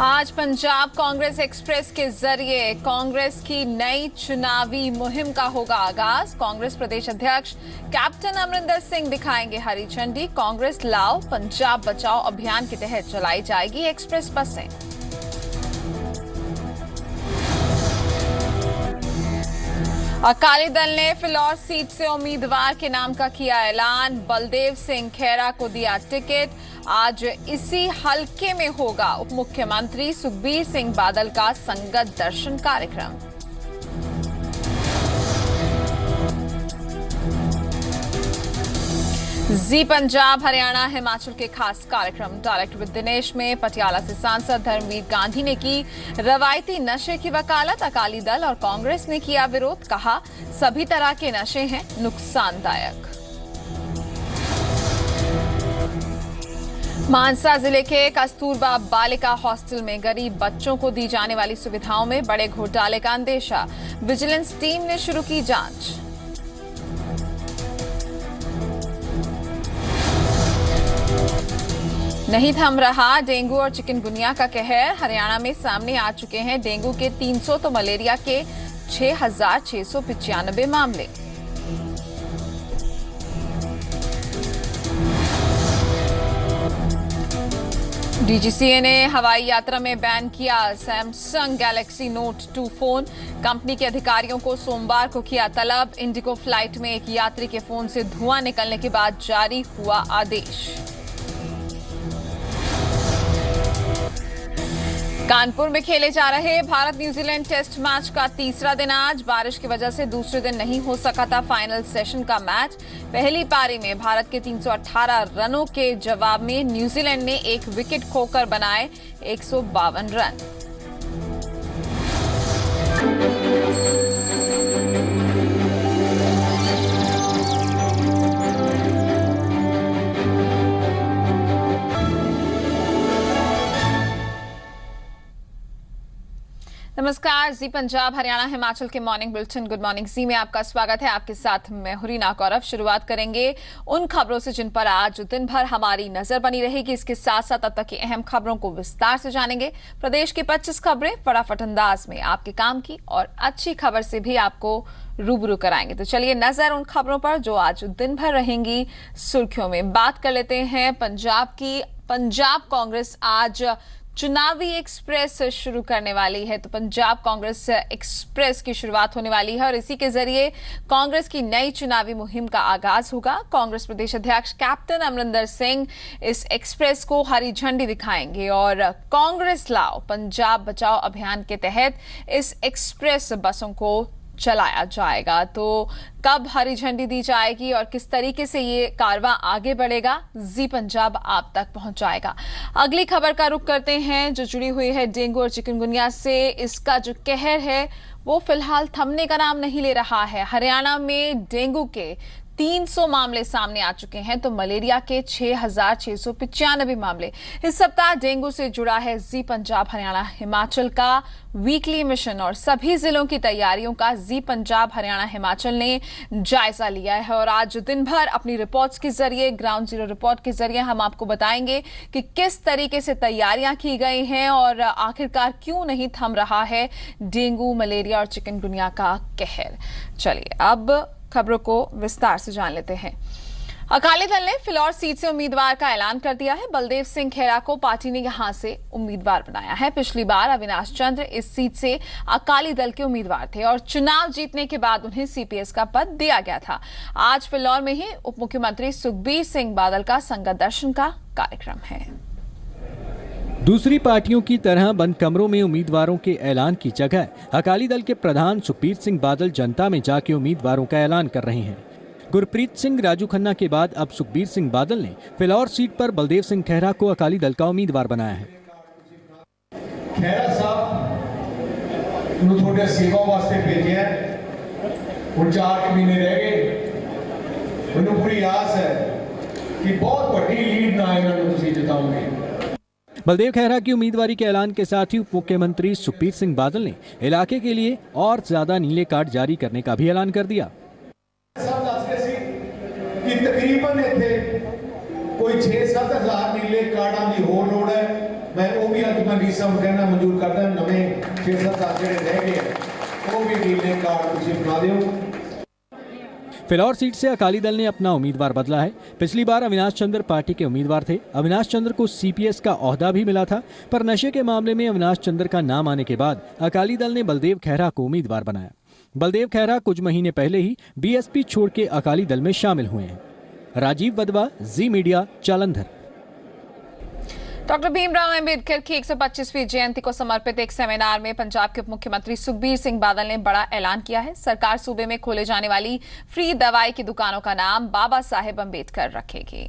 आज पंजाब कांग्रेस एक्सप्रेस के जरिए कांग्रेस की नई चुनावी मुहिम का होगा आगाज। कांग्रेस प्रदेश अध्यक्ष कैप्टन अमरिंदर सिंह दिखाएंगे हरी झंडी। कांग्रेस लाओ पंजाब बचाओ अभियान के तहत चलाई जाएगी एक्सप्रेस बसें। अकाली दल ने फिलौर सीट से उम्मीदवार के नाम का किया ऐलान। बलदेव सिंह खेरा को दिया टिकट। आज इसी हलके में होगा उप मुख्यमंत्री सुखबीर सिंह बादल का संगत दर्शन कार्यक्रम। जी पंजाब हरियाणा हिमाचल के खास कार्यक्रम डायरेक्ट विद दिनेश में पटियाला से सांसद धर्मवीर गांधी ने की रवायती नशे की वकालत। अकाली दल और कांग्रेस ने किया विरोध, कहा सभी तरह के नशे हैं नुकसानदायक। मानसा जिले के कस्तूरबा बालिका हॉस्टल में गरीब बच्चों को दी जाने वाली सुविधाओं में बड़े घोटाले का अंदेशा। विजिलेंस टीम ने शुरू की जांच। नहीं थम रहा डेंगू और चिकनगुनिया का कहर। हरियाणा में सामने आ चुके हैं डेंगू के 300 तो मलेरिया के 6,695 मामले। डीजीसीए ने हवाई यात्रा में बैन किया Samsung Galaxy note 2 phone. Company के अधिकारियों को सोमवार को किया तलब। इंडिगो फ्लाइट में एक यात्री के फोन से धुआं निकलने के बाद जारी हुआ आदेश। कानपुर में खेले जा रहे भारत न्यूजीलैंड टेस्ट मैच का तीसरा दिन आज। बारिश की वजह से दूसरे दिन नहीं हो सका था फाइनल सेशन का मैच। पहली पारी में भारत के 318 रनों के जवाब में न्यूजीलैंड ने एक विकेट खोकर बनाए 152 रन। नमस्कार, जी पंजाब हरियाणा हिमाचल के मॉर्निंग बुलेटिन गुड मॉर्निंग जी में आपका स्वागत है। आपके साथ मैं हुरीना कौरव। शुरुआत करेंगे उन खबरों से जिन पर आज दिन भर हमारी नजर बनी रहेगी। इसके साथ साथ अब तक की अहम खबरों को विस्तार से जानेंगे। प्रदेश की 25 खबरें फटाफट अंदाज में आपके काम की और अच्छी खबर से भी आपको रूबरू कराएंगे। तो चलिए नजर उन खबरों पर जो आज दिन भर रहेंगी सुर्खियों में। बात कर लेते हैं पंजाब की। पंजाब कांग्रेस आज चुनावी एक्सप्रेस शुरू करने वाली है। तो पंजाब कांग्रेस एक्सप्रेस की शुरुआत होने वाली है और इसी के जरिए कांग्रेस की नई चुनावी मुहिम का आगाज होगा। कांग्रेस प्रदेश अध्यक्ष कैप्टन अमरिंदर सिंह इस एक्सप्रेस को हरी झंडी दिखाएंगे और कांग्रेस लाओ पंजाब बचाओ अभियान के तहत इस एक्सप्रेस बसों को चलाया जाएगा। तो कब हरी झंडी दी जाएगी और किस तरीके से ये कारवां आगे बढ़ेगा, जी पंजाब आप तक पहुंच जाएगा। अगली खबर का रुख करते हैं जो जुड़ी हुई है डेंगू और चिकनगुनिया से। इसका जो कहर है वो फिलहाल थमने का नाम नहीं ले रहा है। हरियाणा में डेंगू के 300 मामले सामने आ चुके हैं तो मलेरिया के 6,695 मामले। इस सप्ताह डेंगू से जुड़ा है जी पंजाब हरियाणा हिमाचल का वीकली मिशन और सभी जिलों की तैयारियों का जी पंजाब हरियाणा हिमाचल ने जायजा लिया है। और आज दिन भर अपनी रिपोर्ट्स के जरिए, ग्राउंड जीरो रिपोर्ट के जरिए हम आपको बताएंगे कि किस तरीके से तैयारियां की गई हैं और आखिरकार क्यों नहीं थम रहा है डेंगू, मलेरिया और चिकनगुनिया का कहर। चलिए अब खबरों को विस्तार से जान लेते हैं। अकाली दल ने फिलौर सीट से उम्मीदवार का ऐलान कर दिया है। बलदेव सिंह खेरा को पार्टी ने यहां से उम्मीदवार बनाया है। पिछली बार अविनाश चंद्र इस सीट से अकाली दल के उम्मीदवार थे और चुनाव जीतने के बाद उन्हें सीपीएस का पद दिया गया था। आज फिलौर में ही उप मुख्यमंत्री सुखबीर सिंह बादल का संगत दर्शन का कार्यक्रम है। दूसरी पार्टियों की तरह बंद कमरों में उम्मीदवारों के ऐलान की जगह अकाली दल के प्रधान सुखबीर सिंह बादल जनता में जाके उम्मीदवारों का ऐलान कर रहे हैं। गुरप्रीत सिंह राजू खन्ना के बाद अब सुखबीर सिंह बादल ने फिलौर सीट पर बलदेव सिंह खेरा को अकाली दल का उम्मीदवार बनाया है। खेरा साहब ਨੂੰ ਤੁਹਾਡੇ ਸੇਵਾ ਵਾਸਤੇ ਭੇਜਿਆ ਹੁਣ 4 ਮਹੀਨੇ ਰਹਿ ਗਏ। ਮੈਨੂੰ ਪੂਰੀ ਆਸ ਹੈ ਕਿ ਬਹੁਤ ਵੱਡੀ ਲੀਡ ਨਾਲ ਇਹਨਾਂ ਨੂੰ ਤੁਸੀਂ ਜਿਤਾਓਗੇ। बलदेव खेरा की उम्मीदवारी के ऐलान के साथ ही उप मुख्यमंत्री सुखबीर सिंह बादल ने इलाके के लिए और ज्यादा नीले कार्ड जारी करने का भी ऐलान कर दिया। सब दस रहे सी कि तकरीबन इत्थे कोई 6-7 हज़ार नीले कार्डां दी होर लोड़ है। मैं वो भी अज मैं डी साहब कहना मंजूर करदा नवे 6-7 ਜਿਹੜੇ रह गए वो भी डी ने कार्ड तुसीं बना दिओ। फिलौर सीट से अकाली दल ने अपना उम्मीदवार बदला है। पिछली बार अविनाश चंद्र पार्टी के उम्मीदवार थे। अविनाश चंद्र को सीपीएस का ओहदा भी मिला था, पर नशे के मामले में अविनाश चंद्र का नाम आने के बाद अकाली दल ने बलदेव खैहरा को उम्मीदवार बनाया। बलदेव खैहरा कुछ महीने पहले ही बीएसपी छोड़ के अकाली दल में शामिल हुए हैं। राजीव वधवा, जी मीडिया, जालंधर। डॉक्टर भीमराव अंबेडकर की 125वीं जयंती को समर्पित एक सेमिनार में पंजाब के उप मुख्यमंत्री सुखबीर सिंह बादल ने बड़ा ऐलान किया है। सरकार सूबे में खोले जाने वाली फ्री दवाई की दुकानों का नाम बाबा साहेब अंबेडकर रखेगी।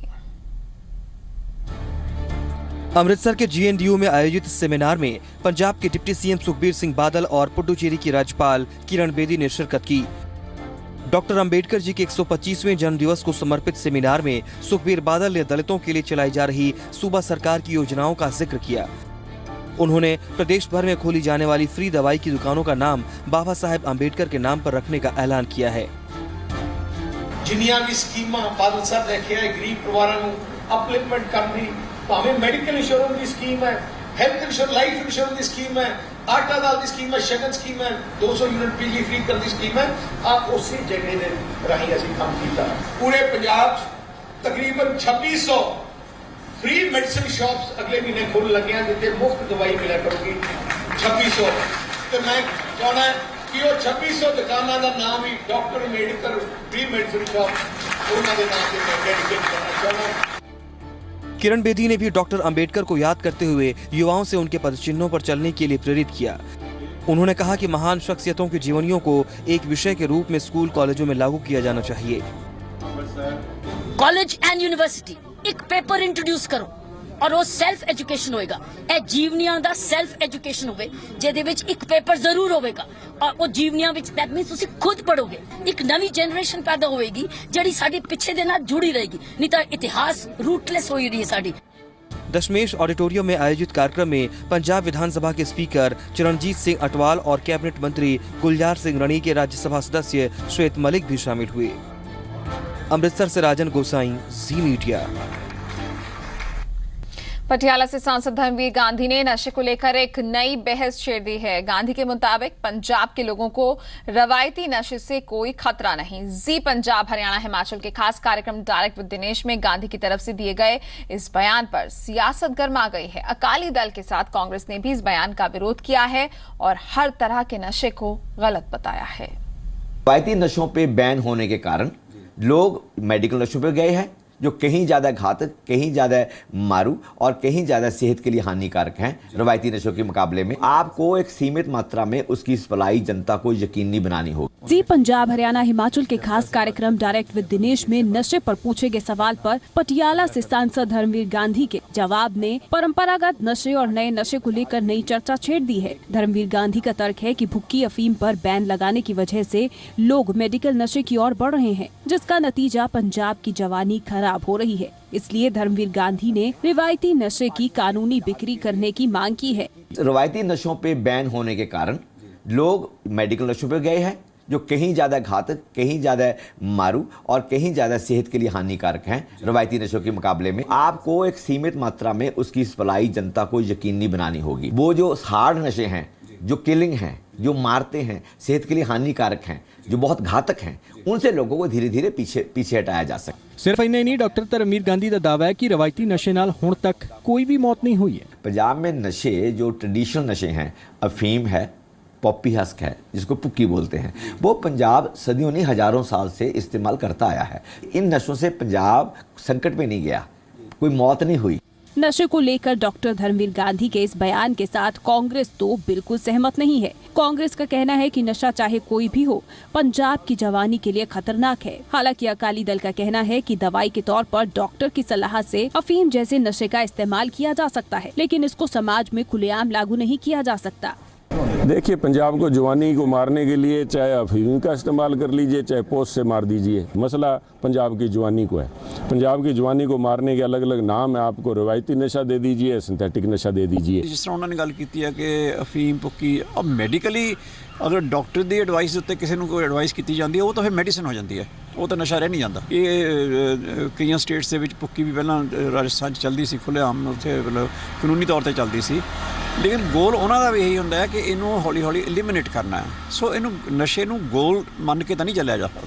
अमृतसर के जीएनडीयू में आयोजित सेमिनार में पंजाब के डिप्टी सीएम सुखबीर सिंह बादल और पुडुचेरी की राज्यपाल किरण बेदी ने शिरकत की। डॉक्टर अंबेडकर जी के 125वें जन्म दिवस को समर्पित सेमिनार में सुखबीर बादल ने दलितों के लिए चलाई जा रही सूबा सरकार की योजनाओं का जिक्र किया। उन्होंने प्रदेश भर में खोली जाने वाली फ्री दवाई की दुकानों का नाम बाबा साहेब अंबेडकर के नाम पर रखने का ऐलान किया है। जिन्नियां भी स्कीमां बादल साहब रखे है गरीब परिवारों को अपलिफ्टमेंट करनी, भावें मेडिकल इंश्योरेंस की स्कीम है, हेल्थ इंश्योरेंस, लाइफ इंश्योरेंस की स्कीम है, आटा दाल की स्कीम है, शगन स्कीम है, 200 यूनिट बिजली फ्री करने की स्कीम है। आप उसी जगह ने राही असीं काम किया। पूरे पंजाब तकरीबन 2600 फ्री मेडिसिन शॉप्स अगले महीने खुल लगे हैं जिथे मुफ्त दवाई मिला करूगी। 2600 तो मैं चाहना कि वो 2600 दुकानों का नाम ही doctor Ambedkar free medicine shop उन्होंने नाम से डेडिकेट करना चाहना। किरण बेदी ने भी डॉक्टर अंबेडकर को याद करते हुए युवाओं से उनके पदचिन्हों पर चलने के लिए प्रेरित किया। उन्होंने कहा कि महान शख्सियतों की जीवनियों को एक विषय के रूप में स्कूल कॉलेजों में लागू किया जाना चाहिए। कॉलेज एंड यूनिवर्सिटी एक पेपर इंट्रोड्यूस करो और वो सेल्फ एजुकेशन होएगा। ए जीवनियां दा सेल्फ एजुकेशन होवे जेदे विच एक पेपर जरूर होवेगा और वो जीवनियां विच दैट मींस तुसी खुद पढ़ोगे। एक नवी जनरेशन पैदा होएगी जेड़ी साडे पिछे दे नाल जुड़ी रहेगी, नहीं तो इतिहास रूटलेस होई रही है साडी। दशमेश ऑडिटोरियम में आयोजित कार्यक्रम में पंजाब विधानसभा के स्पीकर चरणजीत सिंह अटवाल और कैबिनेट मंत्री गुलजार सिंह रणी के राज्यसभा सदस्य श्वेत मलिक भी शामिल हुए। अमृतसर से राजन गोसाई, जी मीडिया। पटियाला से सांसद धर्मवीर गांधी ने नशे को लेकर एक नई बहस छेड़ दी है। गांधी के मुताबिक पंजाब के लोगों को रवायती नशे से कोई खतरा नहीं। जी पंजाब हरियाणा हिमाचल के खास कार्यक्रम डायरेक्ट विद दिनेश में गांधी की तरफ से दिए गए इस बयान पर सियासत गर्मा गई है। अकाली दल के साथ कांग्रेस ने भी इस बयान का विरोध किया है और हर तरह के नशे को गलत बताया है। रवायती नशों पे बैन होने के कारण लोग मेडिकल नशों पे गए हैं जो कहीं ज़्यादा घातक, कहीं ज़्यादा मारू और कहीं ज़्यादा सेहत के लिए हानिकारक हैं। रवायती नशों के मुकाबले में आपको एक सीमित मात्रा में उसकी सप्लाई जनता को यकीनी बनानी होगी। जी पंजाब हरियाणा हिमाचल के खास कार्यक्रम डायरेक्ट विद दिनेश में नशे पर पूछे गए सवाल पर पटियाला से सांसद धर्मवीर गांधी के जवाब ने परंपरागत नशे और नए नशे को लेकर नई चर्चा छेड़ दी है। धर्मवीर गांधी का तर्क है कि भुक्की अफीम पर बैन लगाने की वजह से लोग मेडिकल नशे की ओर बढ़ रहे हैं, जिसका नतीजा पंजाब की जवानी खराब हो रही है। इसलिए धर्मवीर गांधी ने रिवायती नशे की कानूनी बिक्री करने की मांग की है। रवायती नशों पे बैन होने के कारण लोग मेडिकल नशों पे गए हैं जो कहीं ज़्यादा घातक, कहीं ज़्यादा मारू और कहीं ज़्यादा सेहत के लिए हानिकारक हैं। रवायती नशों के मुकाबले में आपको एक सीमित मात्रा में उसकी सप्लाई जनता को यकीनी बनानी होगी। वो जो हार्ड नशे हैं, जो किलिंग हैं, जो मारते हैं, सेहत के लिए हानिकारक हैं, जो बहुत घातक हैं, उनसे लोगों को धीरे धीरे पीछे हटाया जा सकता। सिर्फ इन्ना नहीं, डॉक्टर धर्मवीर गांधी का दावा है कि रवायती नशे नाल हुण तक कोई भी मौत नहीं हुई है। पंजाब में नशे जो ट्रेडिशनल नशे हैं, अफीम है, पॉपी हस्क है जिसको पुक्की बोलते हैं, वो पंजाब सदियों नहीं हजारों साल से इस्तेमाल करता आया है। इन नशों से पंजाब संकट में नहीं गया, कोई मौत नहीं हुई। नशे को लेकर डॉक्टर धर्मवीर गांधी के इस बयान के साथ कांग्रेस तो बिल्कुल सहमत नहीं है। कांग्रेस का कहना है कि नशा चाहे कोई भी हो, पंजाब की जवानी के लिए खतरनाक है। हालांकि अकाली दल का कहना है कि दवाई के तौर पर डॉक्टर की सलाह से अफीम जैसे नशे का इस्तेमाल किया जा सकता है, लेकिन इसको समाज में खुलेआम लागू नहीं किया जा सकता। देखिए, पंजाब को जवानी को मारने के लिए चाहे अफीम का इस्तेमाल कर लीजिए, चाहे पोस्ट से मार दीजिए, मसला पंजाब की जवानी को है। पंजाब की जवानी को मारने के अलग अलग नाम है। आपको रवायती नशा दे दीजिए, सिंथेटिक नशा दे दीजिए। जिस तरह उन्होंने गल की है कि अफीम भुक्की, अब मैडिकली अगर डॉक्टर की एडवाइस उत्ते किसी को कोई एडवाइस की जाती है, वो तो फिर मेडिसिन हो जाती है, वो तो नशा रह नहीं जाता। ये कई स्टेट्स के भुक्की भी पहला राजस्थान चलती सी खुलेआम, उत्थे मतलब कानूनी तौर पर चलती सी, लेकिन गोल उन्होंने भी यही होंदा है कि इनू हौली हौली एलिमिनेट करना है। सो इनू नशे नू गोल मन के तो नहीं चलिया जाता।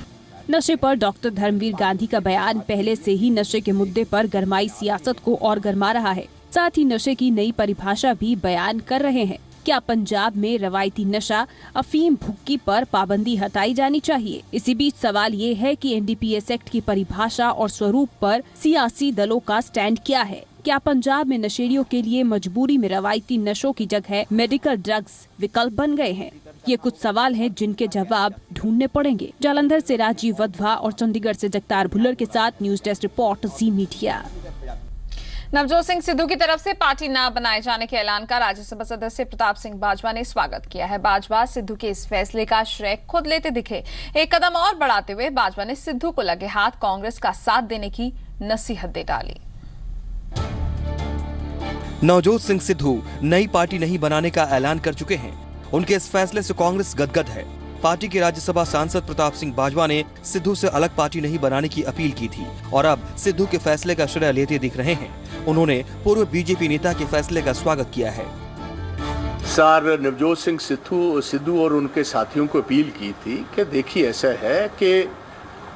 नशे पर डॉक्टर धर्मवीर गांधी का बयान पहले से ही नशे के मुद्दे पर गरमाई सियासत को और गरमा रहा है। साथ ही नशे की नई परिभाषा भी बयान कर रहे हैं। क्या पंजाब में रवायती नशा अफीम भुक्की पर पाबंदी हटाई जानी चाहिए? इसी बीच सवाल ये है कि एनडीपीएस एक्ट की परिभाषा और स्वरूप पर सियासी दलों का स्टैंड क्या है? क्या पंजाब में नशेड़ियों के लिए मजबूरी में रवायती नशों की जगह मेडिकल ड्रग्स विकल्प बन गए हैं? ये कुछ सवाल हैं जिनके जवाब ढूंढने पड़ेंगे। जालंधर से राजीव वधवा और चंडीगढ़ से जगतार भुल्लर के साथ न्यूज डेस्क रिपोर्ट जी मीडिया। नवजोत सिंह सिद्धू की तरफ से पार्टी न बनाए जाने के ऐलान का राज्यसभा सदस्य प्रताप सिंह बाजवा ने स्वागत किया है। बाजवा सिद्धू के इस फैसले का श्रेय खुद लेते दिखे। एक कदम और बढ़ाते हुए बाजवा ने सिद्धू को लगे हाथ कांग्रेस का साथ देने की नसीहत दे डाली। नवजोत सिंह सिद्धू नई पार्टी नहीं बनाने का ऐलान कर चुके हैं। उनके इस फैसले से कांग्रेस गदगद है। पार्टी के राज्यसभा सांसद प्रताप सिंह बाजवा ने सिद्धू से अलग पार्टी नहीं बनाने की अपील की थी और अब सिद्धू के फैसले का श्रेय लेते दिख रहे हैं। उन्होंने पूर्व बीजेपी नेता के फैसले का स्वागत किया है। सर नवजोत सिंह सिद्धू और उनके साथियों को अपील की थी कि देखिए, ऐसा है कि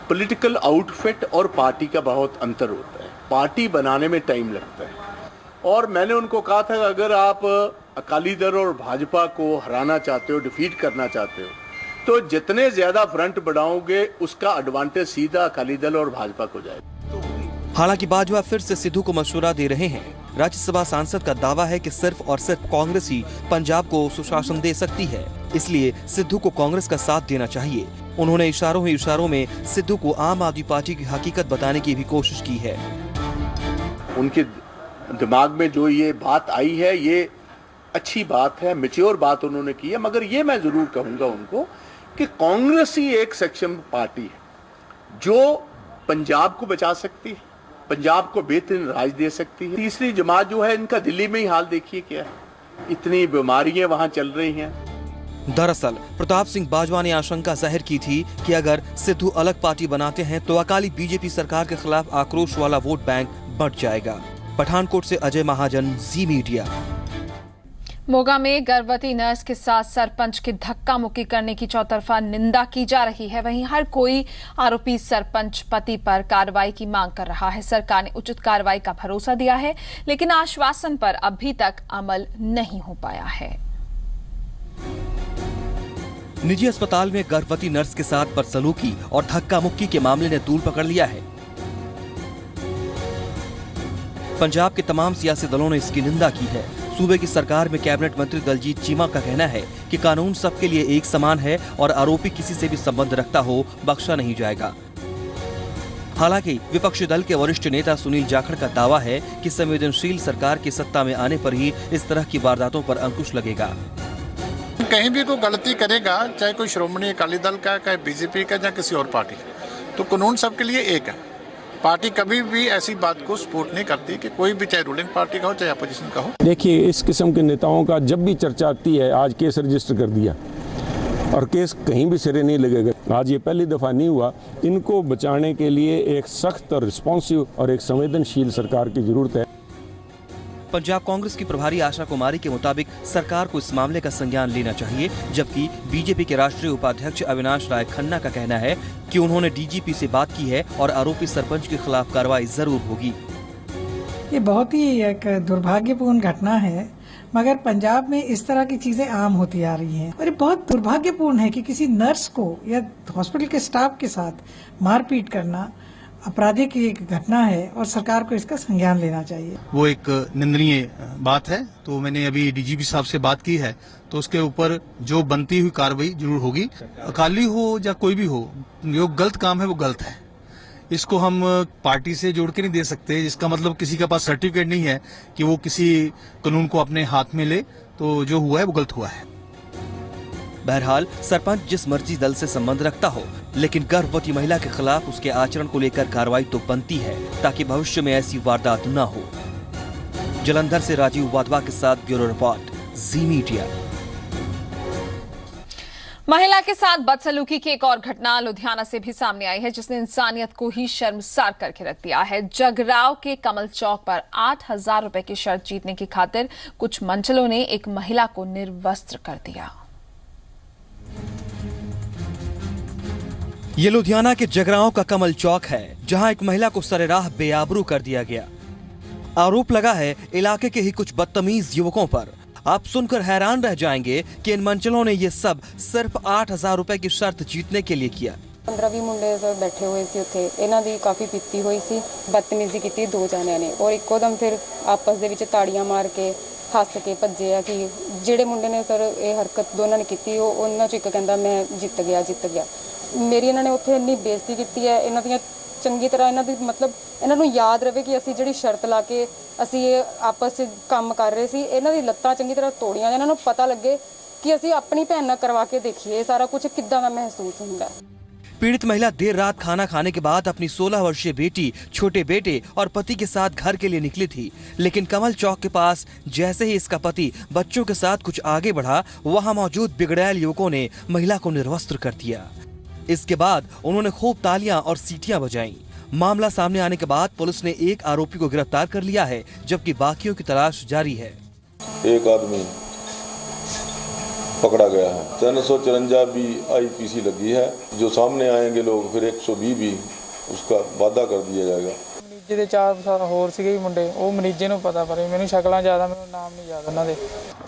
पॉलिटिकल आउटफिट और पार्टी का बहुत अंतर होता है। पार्टी बनाने में टाइम लगता है और मैंने उनको कहा था कि अगर आप अकाली दल और भाजपा को हराना चाहते हो, डिफीट करना चाहते हो, तो जितने ज्यादा फ्रंट बढ़ाओगे उसका एडवांटेज सीधा अकाली दल और भाजपा को जाएगा। हालांकि बाजवा फिर से सिद्धू को मशवरा दे रहे हैं। राज्यसभा सांसद का दावा है कि सिर्फ और सिर्फ कांग्रेस ही पंजाब को सुशासन दे सकती है, इसलिए सिद्धू को कांग्रेस का साथ देना चाहिए। उन्होंने इशारों में सिद्धू को आम आदमी पार्टी की हकीकत बताने की भी कोशिश की है। उनके दिमाग में जो ये बात आई है, ये अच्छी बात है, मैच्योर बात उन्होंने की है, मगर ये मैं जरूर कहूंगा उनको कि कांग्रेस ही एक सक्षम पार्टी है जो पंजाब को बचा सकती है, पंजाब को बेहतरीन राज दे सकती है। तीसरी जमात जो है, इनका दिल्ली में ही हाल देखिए क्या है, इतनी बीमारियां वहां चल रही हैं। दरअसल प्रताप सिंह बाजवा ने आशंका जाहिर की थी कि अगर सिद्धू अलग पार्टी बनाते हैं तो अकाली बीजेपी सरकार के खिलाफ आक्रोश वाला वोट बैंक बढ़ जाएगा। पठानकोट से अजय महाजन, जी मीडिया। मोगा में गर्भवती नर्स के साथ सरपंच की धक्का मुक्की करने की चौतरफा निंदा की जा रही है। वहीं हर कोई आरोपी सरपंच पति पर कार्रवाई की मांग कर रहा है। सरकार ने उचित कार्रवाई का भरोसा दिया है, लेकिन आश्वासन पर अभी तक अमल नहीं हो पाया है। निजी अस्पताल में गर्भवती नर्स के साथ बदसलूकी और धक्का मुक्की के मामले ने तूल पकड़ लिया है। पंजाब के तमाम सियासी दलों ने इसकी निंदा की है। सूबे की सरकार में कैबिनेट मंत्री दलजीत चीमा का कहना है कि कानून सबके लिए एक समान है और आरोपी किसी से भी संबंध रखता हो बख्शा नहीं जाएगा। हालांकि विपक्षी दल के वरिष्ठ नेता सुनील जाखड़ का दावा है कि संवेदनशील सरकार की सत्ता में आने पर ही इस तरह की वारदातों पर अंकुश लगेगा। कहीं भी कोई गलती करेगा, चाहे कोई श्रोमणी अकाली दल का, चाहे बीजेपी का, या किसी और पार्टी का, तो कानून सबके लिए एक है। पार्टी कभी भी ऐसी बात को सपोर्ट नहीं करती कि कोई भी, चाहे रूलिंग पार्टी का हो चाहे अपोजिशन का हो। देखिए, इस किस्म के नेताओं का जब भी चर्चा आती है, आज केस रजिस्टर कर दिया और केस कहीं भी सिरे नहीं लगेगा। आज ये पहली दफा नहीं हुआ। इनको बचाने के लिए एक सख्त और रिस्पॉन्सिव और एक संवेदनशील सरकार की जरूरत है। पंजाब कांग्रेस की प्रभारी आशा कुमारी के मुताबिक सरकार को इस मामले का संज्ञान लेना चाहिए, जबकि बीजेपी के राष्ट्रीय उपाध्यक्ष अविनाश राय खन्ना का कहना है कि उन्होंने डीजीपी से बात की है और आरोपी सरपंच के खिलाफ कार्रवाई जरूर होगी। ये बहुत ही एक दुर्भाग्यपूर्ण घटना है, मगर पंजाब में इस तरह की चीजें आम होती आ रही हैं और ये बहुत दुर्भाग्यपूर्ण है कि किसी नर्स को या हॉस्पिटल के स्टाफ के साथ मारपीट करना आपराधिक की एक घटना है और सरकार को इसका संज्ञान लेना चाहिए। वो एक निंदनीय बात है। तो मैंने अभी डीजीपी साहब से बात की है, तो उसके ऊपर जो बनती हुई कार्रवाई जरूर होगी। अकाली हो या कोई भी हो, जो गलत काम है वो गलत है। इसको हम पार्टी से जोड़ के नहीं दे सकते, जिसका मतलब किसी के पास सर्टिफिकेट नहीं है कि वो किसी कानून को अपने हाथ में ले, तो जो हुआ है वो गलत हुआ है। बहरहाल सरपंच जिस मर्जी दल से संबंध रखता हो, लेकिन गर्भवती महिला के खिलाफ उसके आचरण को लेकर कार्रवाई तो बनती है ताकि भविष्य में ऐसी वारदात न हो। जलंधर से राजीव वाधवा के साथ ब्यूरो रिपोर्ट, जी मीडिया। महिला के साथ बदसलूकी की एक और घटना लुधियाना से भी सामने आई है, जिसने इंसानियत को ही शर्मसार करके रख दिया है। जगराव के कमल चौक पर 8,000 रुपए की शर्त जीतने की खातिर कुछ मंचलों ने एक महिला को निर्वस्त्र कर दिया। ये लुधियाना के जगराव का कमल चौक है, जहां एक महिला को सरेराह बेआबरू कर दिया गया। आरोप लगा है इलाके के ही कुछ बदतमीज युवकों पर। आप सुनकर हैरान रह जाएंगे कि इन मंचलों ने ये सब सिर्फ 8,000 रुपए की शर्त जीतने के लिए किया। 15-20 मुंडे बैठे हुए सी उत्थे, इन्हां दी काफी पीती हुई सी, बदतमीजी की 2 जणियां ने और इकोदम फिर आपस दे विच ताड़ियां मार के हस के भज्जे आ कि ਜਿਹੜੇ ਮੁੰਡੇ ਨੇ ਸਰ ਇਹ ਹਰਕਤ ਦੋਨਾਂ ਨੇ ਕੀਤੀ ਉਹਨਾਂ ਚ ਇੱਕ ਕਹਿੰਦਾ ਮੈਂ ਜਿੱਤ ਗਿਆ। ਮੇਰੀ ਇਹਨਾਂ ਨੇ ਉੱਥੇ ਇੰਨੀ ਬੇਇੱਜ਼ਤੀ ਕੀਤੀ ਹੈ, ਇਹਨਾਂ ਦੀਆਂ ਚੰਗੀ ਤਰ੍ਹਾਂ ਇਹਨਾਂ ਦੀ ਮਤਲਬ ਇਹਨਾਂ ਨੂੰ ਯਾਦ ਰਵੇ ਕਿ ਅਸੀਂ ਜਿਹੜੀ ਸ਼ਰਤ ਲਾ ਕੇ ਅਸੀਂ ਇਹ ਆਪਸ ਵਿੱਚ ਕੰਮ ਕਰ ਰਹੇ ਸੀ, ਇਹਨਾਂ ਦੀ ਲੱਤਾਂ ਚੰਗੀ ਤਰ੍ਹਾਂ ਤੋੜੀਆਂ, ਇਹਨਾਂ ਨੂੰ ਪਤਾ ਲੱਗੇ ਕਿ ਅਸੀਂ ਆਪਣੀ ਭੈਣ ਨਾਲ ਕਰਵਾ ਕੇ ਦੇਖੀਏ ਸਾਰਾ ਕੁਝ ਕਿੱਦਾਂ ਦਾ ਮਹਿਸੂਸ ਹੁੰਦਾ। पीड़ित महिला देर रात खाना खाने के बाद अपनी 16 वर्षीय बेटी, छोटे बेटे और पति के साथ घर के लिए निकली थी, लेकिन कमल चौक के पास जैसे ही इसका पति बच्चों के साथ कुछ आगे बढ़ा, वहां मौजूद बिगड़ैल युवकों ने महिला को निर्वस्त्र कर दिया। इसके बाद उन्होंने खूब तालियां और सीटियां बजाईं। मामला सामने आने के बाद पुलिस ने एक आरोपी को गिरफ्तार कर लिया है, जबकि बाकियों की तलाश जारी है। एक आदमी पकड़ा गया है। 354 भी IPC लगी है। जो सामने आएंगे लोग फिर 120 भी उसका वादा कर दिया जाएगा। ਮਨੀਜੇ ਦੇ 4 ਹੋਰ ਸੀਗੇ ਮੁੰਡੇ, ਉਹ ਮਨੀਜੇ ਨੂੰ ਪਤਾ ਪਰ ਮੈਨੂੰ ਸ਼ਕਲਾਂ ਜ਼ਿਆਦਾ, ਮੈਨੂੰ ਨਾਮ नहीं याद ਉਹਨਾਂ ਦੇ।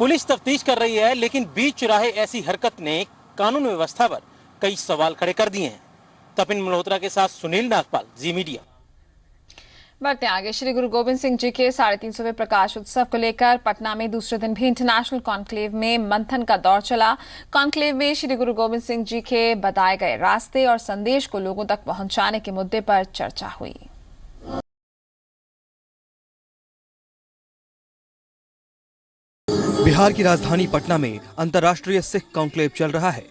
पुलिस तफ्तीश कर रही है, लेकिन बीच चौराहे ऐसी हरकत ने कानून व्यवस्था पर कई सवाल खड़े कर दिए हैं। तपिन मल्होत्रा के साथ सुनील नागपाल, जी मीडिया। बढ़ते आगे, श्री गुरु गोविंद सिंह जी के 350वें प्रकाश उत्सव को लेकर पटना में दूसरे दिन भी इंटरनेशनल कॉन्क्लेव में मंथन का दौर चला। कॉन्क्लेव में श्री गुरु गोविंद सिंह जी के बताए गए रास्ते और संदेश को लोगों तक पहुंचाने के मुद्दे पर चर्चा हुई। बिहार की राजधानी पटना में अंतर्राष्ट्रीय सिख कॉन्क्लेव चल रहा है।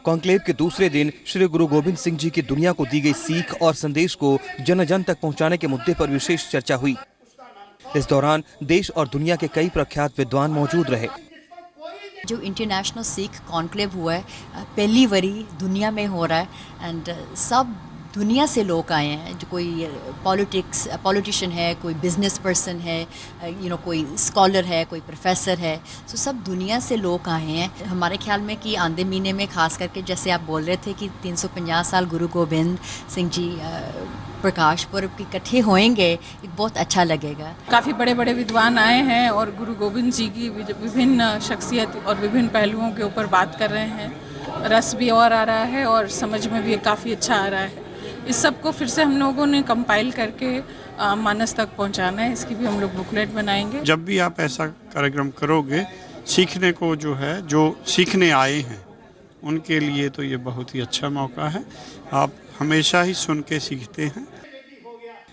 कॉन्क्लेव के दूसरे दिन श्री गुरु गोविंद सिंह जी की दुनिया को दी गई सीख और संदेश को जन जन तक पहुंचाने के मुद्दे पर विशेष चर्चा हुई। इस दौरान देश और दुनिया के कई प्रख्यात विद्वान मौजूद रहे। जो इंटरनेशनल सिख कॉन्क्लेव हुआ है, पहली बारी दुनिया में हो रहा है एंड सब दुनिया से लोग आए हैं। जो कोई पॉलिटिशियन है, कोई बिजनेस पर्सन है, कोई स्कॉलर है, कोई प्रोफेसर है, तो सब दुनिया से लोग आए हैं। हमारे ख्याल में कि आंधे महीने में खास करके जैसे आप बोल रहे थे कि 350 साल गुरु गोविंद सिंह जी प्रकाश पर्व के इकट्ठे होएंगे, एक बहुत अच्छा लगेगा। काफ़ी बड़े बड़े विद्वान आए हैं और गुरु गोविंद जी की विभिन्न शख्सियत और विभिन्न पहलुओं के ऊपर बात कर रहे हैं। रस भी और आ रहा है और समझ में भी काफ़ी अच्छा आ रहा है। इस सब को फिर से हम लोगों ने कंपाइल करके मानस तक पहुंचाना है। इसकी भी हम लोग बुकलेट बनाएंगे। जब भी आप ऐसा कार्यक्रम करोगे, सीखने को जो सीखने आए हैं उनके लिए तो ये बहुत ही अच्छा मौका है। आप हमेशा ही सुन के सीखते हैं।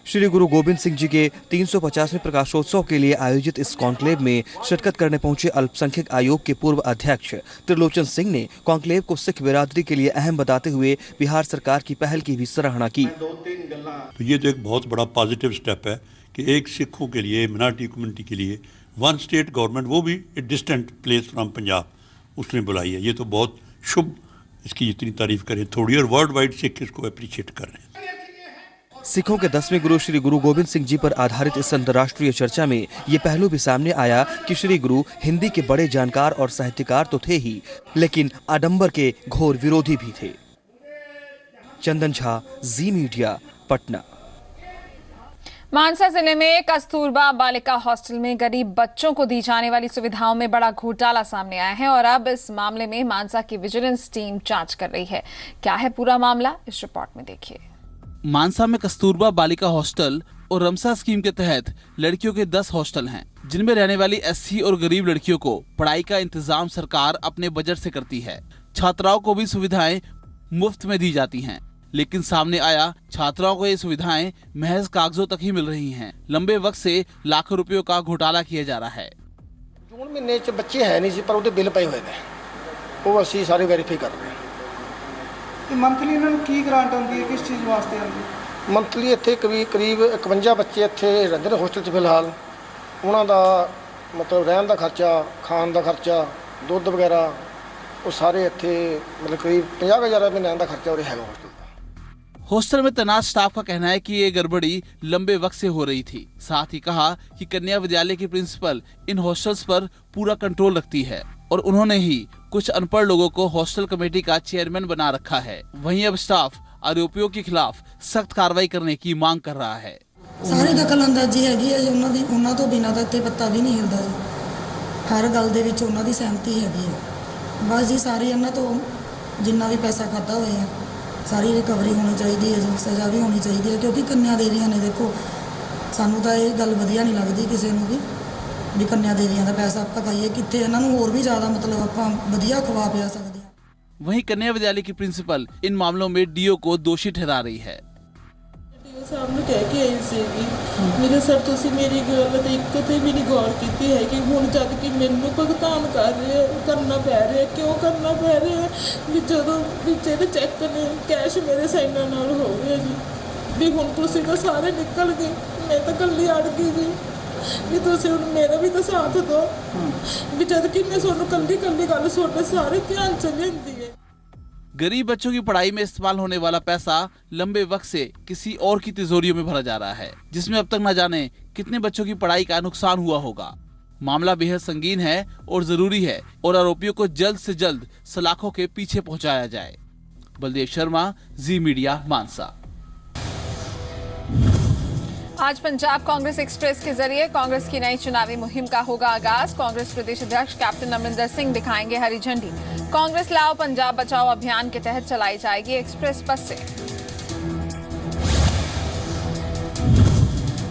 श्री गुरु गोविंद सिंह जी के 350वें प्रकाशोत्सव के लिए आयोजित इस कॉन्क्लेव में शिरकत करने पहुंचे अल्पसंख्यक आयोग के पूर्व अध्यक्ष त्रिलोचन सिंह ने कॉन्क्लेव को सिख बिरादरी के लिए अहम बताते हुए बिहार सरकार की पहल की भी सराहना की। तो ये तो एक बहुत बड़ा पॉजिटिव स्टेप है कि एक सिखों के लिए, मिनॉरिटी कम्युनिटी के लिए वन स्टेट गवर्नमेंट, वो भी a distant place from Punjab, उसने बुलाई है। ये तो बहुत शुभ, इसकी जितनी तारीफ करें थोड़ी, और वर्ल्ड वाइड सिख इसको अप्रिशिएट कर रहे हैं। सिखों के 10वें गुरु श्री गुरु गोविंद सिंह जी पर आधारित इस अंतर्राष्ट्रीय चर्चा में ये पहलू भी सामने आया कि श्री गुरु हिंदी के बड़े जानकार और साहित्यकार तो थे ही, लेकिन आडंबर के घोर विरोधी भी थे। चंदन झा, जी मीडिया, पटना। मानसा जिले में कस्तूरबा बालिका हॉस्टल में गरीब बच्चों को दी जाने वाली सुविधाओं में बड़ा घोटाला सामने आया है और अब इस मामले में मानसा की विजिलेंस टीम जांच कर रही है। क्या है पूरा मामला, इस रिपोर्ट में देखिए। मानसा में कस्तूरबा बालिका हॉस्टल और रमसा स्कीम के तहत लड़कियों के 10 हॉस्टल हैं, जिनमें रहने वाली SC और गरीब लड़कियों को पढ़ाई का इंतजाम सरकार अपने बजट से करती है। छात्राओं को भी सुविधाएं मुफ्त में दी जाती हैं, लेकिन सामने आया छात्राओं को ये सुविधाएं महज कागजों तक ही मिल रही हैं। लंबे वक्त से लाखों रुपयों का घोटाला किया जा रहा है। जून महीने च बच्चे है नहीं सी, पर उहदे बिल पए हुए ने ਉਹ ਅਸੀਂ ਸਾਰੇ ਵੈਰੀਫਾਈ ਕਰ ਰਹੇ ਹਾਂ। ਤੇ ਮੰਥਲੀ ਇਹਨਾਂ ਨੂੰ ਕੀ ਗ੍ਰਾਂਟ ਆਉਂਦੀ ਹੈ, ਕਿਸ ਚੀਜ਼ ਵਾਸਤੇ ਆਉਂਦੀ ਹੈ? ਮੰਥਲੀ ਇੱਥੇ ਕਰੀਬ 51 ਬੱਚੇ ਇੱਥੇ ਰਹਿੰਦੇ ਨੇ ਹੋਸਟਲ 'ਚ ਫਿਲਹਾਲ। ਉਹਨਾਂ ਦਾ ਮਤਲਬ ਰਹਿਣ ਦਾ ਖਰਚਾ, ਖਾਣ ਦਾ ਖਰਚਾ, ਦੁੱਧ ਵਗੈਰਾ ਉਹ ਸਾਰੇ ਇੱਥੇ मतलब करीब 50,000 रुपये महीने का खर्चा और है हॉस्टल का। हॉस्टल में तैनात स्टाफ का कहना है कि ये गड़बड़ी लंबे वक्त से हो रही थी। साथ ही कहा कि कन्या विद्यालय की प्रिंसिपल इन हॉस्टल्स पर पूरा कंट्रोल रखती है और उन्होंने ही कुछ अनपढ़ लोगों को हॉस्टल कमेटी का चेयरमैन बना रखा है। वहीं अब स्टाफ आरोपियों के खिलाफ सख्त कार्रवाई करने की मांग कर रहा है। सारी दखलअंदाजी हैगी है जी उन्हां तो बिना तो इत्थे पत्ता भी नहीं हिलदा जी। हर गल दे विच उन्हां दी सहमति हैगी है। बस जी सारी इन्हां तो जिन्ना भी पैसा खाता होया सारी रिकवरी होनी चाहिए है जी, सज़ा भी होनी चाहिए है क्योंकि कन्या देवियां ने देखो सानू तो ये गल वधिया नहीं लगती किसी को भी कन्या देवियां का पैसा आप खाइए कितने इन्हां नूं होर भी ज़्यादा मतलब आपां वधिया खवा पिया सकते हैं। वहीं कन्या विद्यालय की प्रिंसिपल इन मामलों में डीओ को दोषी ठहरा रही है। सामने कह के आई सी मेरे सर तुसी मेरी गल ते एक ते भी नहीं गौर की है कि हुण जद कि मैनू भुगतान करना पै रहा है, क्यों करना पै रहा है भी जदों पिछे दे चैक ने कैश मेरे साइनां नाल हो गया जी भी हुण तुसी तो सारे निकल गए, मैं तो कल्ली अड़ गई जी भी तुसी हुण मेरा भी तो साथ दो भी जद कि मैं सोनू कल्ली गल सोडे सारे ध्यान च लेंदी है। गरीब बच्चों की पढ़ाई में इस्तेमाल होने वाला पैसा लंबे वक्त से किसी और की तिजोरियों में भरा जा रहा है, जिसमें अब तक न जाने कितने बच्चों की पढ़ाई का नुकसान हुआ होगा। मामला बेहद संगीन है और जरूरी है और आरोपियों को जल्द से जल्द सलाखों के पीछे पहुंचाया जाए। बलदेव शर्मा, जी मीडिया, मानसा। आज पंजाब कांग्रेस एक्सप्रेस के जरिए कांग्रेस की नई चुनावी मुहिम का होगा आगाज। कांग्रेस प्रदेश अध्यक्ष कैप्टन अमरिंदर सिंह दिखाएंगे हरी झंडी। कांग्रेस लाओ पंजाब बचाओ अभियान के तहत चलाई जाएगी एक्सप्रेस बसें।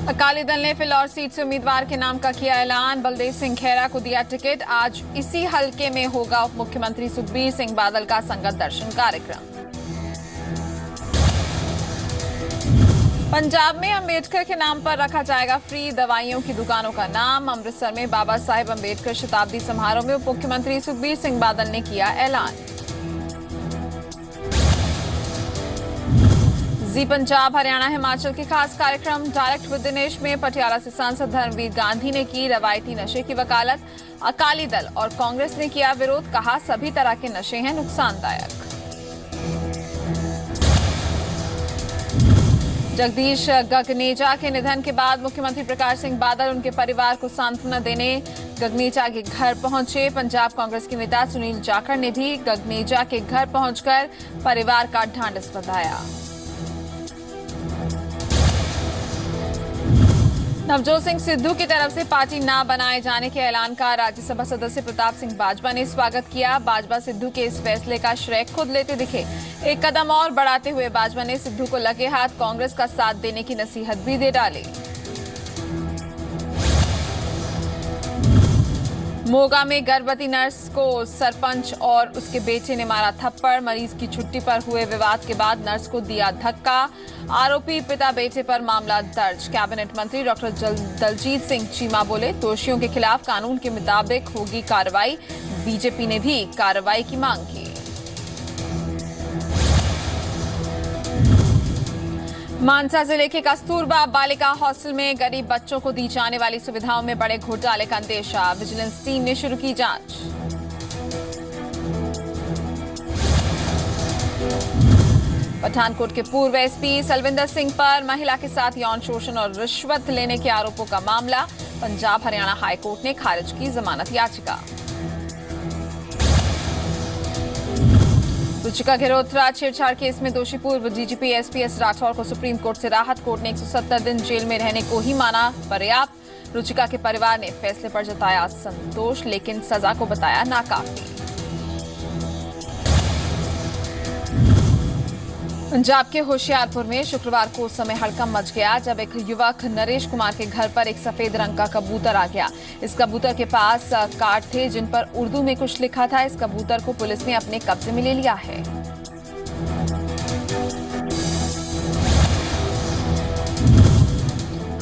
अकाली दल ने फिलौर सीट से उम्मीदवार के नाम का किया ऐलान। बलदेव सिंह खेरा को दिया टिकट। आज इसी हलके में होगा उप मुख्यमंत्री सुखबीर सिंह बादल का संगत दर्शन कार्यक्रम। पंजाब में अंबेडकर के नाम पर रखा जाएगा फ्री दवाइयों की दुकानों का नाम। अमृतसर में बाबा साहेब अंबेडकर शताब्दी समारोह में उप मुख्यमंत्री सुखबीर सिंह बादल ने किया ऐलान। जी पंजाब हरियाणा हिमाचल के खास कार्यक्रम डायरेक्ट विद दिनेश में पटियाला से सांसद धर्मवीर गांधी ने की रवायती नशे की वकालत। अकाली दल और कांग्रेस ने किया विरोध, कहा सभी तरह के नशे हैं नुकसानदायक। जगदीश गगनेजा के निधन के बाद मुख्यमंत्री प्रकाश सिंह बादल उनके परिवार को सांत्वना देने गगनेजा के घर पहुंचे। पंजाब कांग्रेस के नेता सुनील जाखड़ ने भी गगनेजा के घर पहुंचकर परिवार का ढांढस बंधाया। नवजोत सिंह सिद्धू की तरफ से पार्टी ना बनाए जाने के ऐलान का राज्यसभा सदस्य प्रताप सिंह बाजवा ने स्वागत किया। बाजवा सिद्धू के इस फैसले का श्रेय खुद लेते दिखे। एक कदम और बढ़ाते हुए बाजवा ने सिद्धू को लगे हाथ कांग्रेस का साथ देने की नसीहत भी दे डाली। मोगा में गर्भवती नर्स को सरपंच और उसके बेटे ने मारा थप्पड़। मरीज की छुट्टी पर हुए विवाद के बाद नर्स को दिया धक्का। आरोपी पिता बेटे पर मामला दर्ज। कैबिनेट मंत्री डॉक्टर दलजीत सिंह चीमा बोले, दोषियों के खिलाफ कानून के मुताबिक होगी कार्रवाई। बीजेपी ने भी कार्रवाई की मांग की। मानसा जिले के कस्तूरबा बालिका हॉस्टल में गरीब बच्चों को दी जाने वाली सुविधाओं में बड़े घोटाले का अंदेशा। विजिलेंस टीम ने शुरू की जांच। पठानकोट के पूर्व एसपी सलविंदर सिंह पर महिला के साथ यौन शोषण और रिश्वत लेने के आरोपों का मामला। पंजाब हरियाणा हाईकोर्ट ने खारिज की जमानत याचिका। रुचिका गिरोत्रा छेड़छाड़ केस में दोषी पूर्व डीजीपी एसपीएस राठौर को सुप्रीम कोर्ट से राहत। कोर्ट ने 170 दिन जेल में रहने को ही माना पर्याप्त। रुचिका के परिवार ने फैसले पर जताया संतोष, लेकिन सजा को बताया नाकाफी। पंजाब के होशियारपुर में शुक्रवार को उस समय हड़कंप मच गया जब एक युवक नरेश कुमार के घर पर एक सफेद रंग का कबूतर आ गया। इस कबूतर के पास कार्ड थे जिन पर उर्दू में कुछ लिखा था। इस कबूतर को पुलिस ने अपने कब्जे में ले लिया है।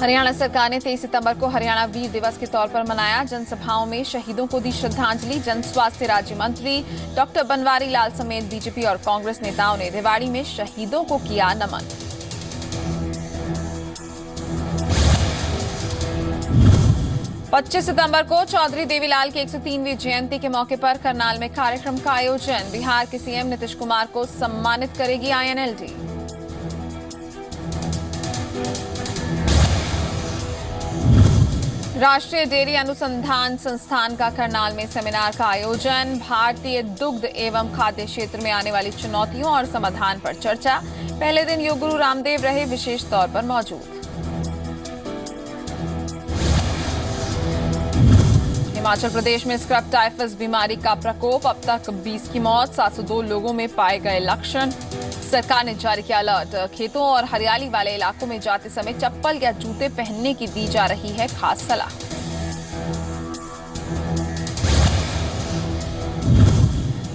हरियाणा सरकार ने 23 सितंबर को हरियाणा वीर दिवस के तौर पर मनाया। जनसभाओं में शहीदों को दी श्रद्धांजलि। जन स्वास्थ्य राज्य मंत्री डॉक्टर बनवारी लाल समेत बीजेपी और कांग्रेस नेताओं ने रेवाड़ी में शहीदों को किया नमन। पच्चीस सितंबर को चौधरी देवीलाल की 103वीं जयंती के मौके पर करनाल में कार्यक्रम का आयोजन। बिहार के सीएम नीतीश कुमार को सम्मानित करेगी आईएनएलडी। राष्ट्रीय डेयरी अनुसंधान संस्थान का करनाल में सेमिनार का आयोजन। भारतीय दुग्ध एवं खाद्य क्षेत्र में आने वाली चुनौतियों और समाधान पर चर्चा। पहले दिन योग गुरु रामदेव रहे विशेष तौर पर मौजूद। हिमाचल प्रदेश में स्क्रब टाइफस बीमारी का प्रकोप। अब तक 20 की मौत, 702 लोगों में पाए गए लक्षण। सरकार ने जारी किया अलर्ट। खेतों और हरियाली वाले इलाकों में जाते समय चप्पल या जूते पहनने की दी जा रही है खास सलाह।